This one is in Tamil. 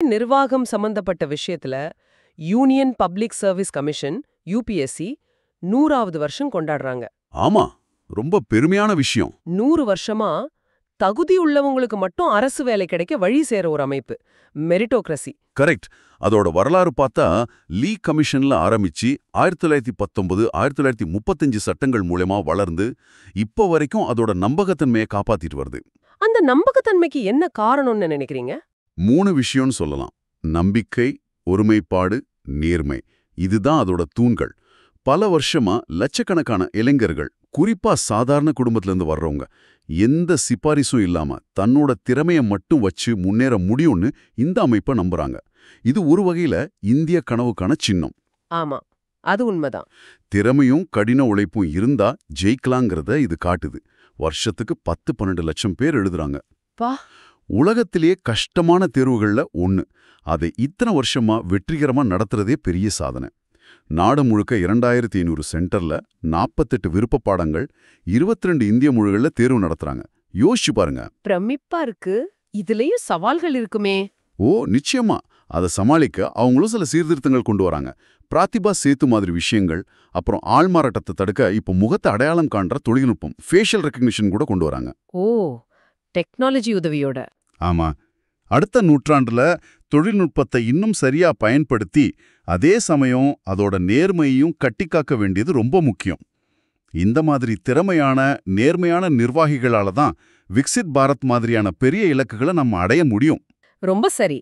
நிர்வாகம் சம்பந்தப்பட்ட விஷயத்துல union public service commission UPSC 100வது வருஷம் கொண்டாடுறாங்க. ஆமா, ரொம்ப பெருமையான விஷயம். 100 வருஷமா தகுதி உள்ளவங்களுக்கு மட்டும் அரசு வேலை கிடைக்க வழி சேர ஒரு அமைப்பு, மெரிட்டோக்ரசி. கரெக்ட். அதோட வரலாறு பார்த்தா லீ கமிஷன்ல ஆரம்பிச்சு 1919 1935 சட்டங்கள் மூலமா வளர்ந்து இப்போ வரைக்கும் அதோட நம்பகத்தன்மையை காப்பாத்திட்டு வருது. அந்த நம்பகத்தன்மைக்கு என்ன காரணம்னு நினைக்கிறீங்க? 3 விஷயம்னு சொல்லலாம். நம்பிக்கை, ஒருமைப்பாடு, நேர்மை. இதுதான் அதோட தூண்கள். பல வருஷமா லட்சக்கணக்கான இளைஞர்கள், குறிப்பா சாதாரண குடும்பத்துல இருந்து வர்றவங்க, எந்த சிபாரிசும் இல்லாம தன்னோட திறமையை மட்டும் வச்சு முன்னேற முடியும்னு இந்த அமைப்பை நம்புறாங்க. இது ஒரு வகையில இந்திய கனவுக்கான சின்னம். ஆமா, அது உண்மைதான். திறமையும் கடின உழைப்பும் இருந்தா ஜெயிக்கலாங்கிறத இது காட்டுது. வருஷத்துக்கு 10-12 லட்சம் பேர் எழுதுறாங்க. பா, உலகத்திலேயே கஷ்டமான தேர்வுகள்ல ஒண்ணு. அதை இத்தனை வருஷமா வெற்றிகரமா நடத்துறதே பெரிய சாதனை. நாடு முழுக்க 2500 சென்டர்ல 48 விருப்ப பாடங்கள், 22 இந்திய மொழிகள்ல தேர்வு நடத்துறாங்க. யோசிச்சு பாருங்க. பிரமிப்பா இருக்கு. இதுலயும் சவால்கள் இருக்குமே. ஓ, நிச்சயமா. அதை சமாளிக்க அவங்களும் சில சீர்திருத்தங்கள் கொண்டு வராங்க. பிராத்திபா சேத்து மாதிரி விஷயங்கள், அப்புறம் ஆள்மாறாட்டத்தை தடுக்க இப்போ முகத்தை அடையாளம் காண்ற தொழில்நுட்பம், ஃபேஷியல் ரெக்கக்னிஷன் கூட கொண்டு வராங்க. ஓ, டெக்னாலஜி உதவியோட. ஆமா. அடுத்த நூற்றாண்டுல தொழில்நுட்பத்தை இன்னும் சரியா பயன்படுத்தி அதே சமயம் அதோட நேர்மையையும் கட்டிக்காக்க வேண்டியது ரொம்ப முக்கியம். இந்த மாதிரி திறமையான நேர்மையான நிர்வாகிகளால தான் விக்சித் பாரத் மாதிரியான பெரிய இலக்குகளை நம்ம அடைய முடியும். ரொம்ப சரி.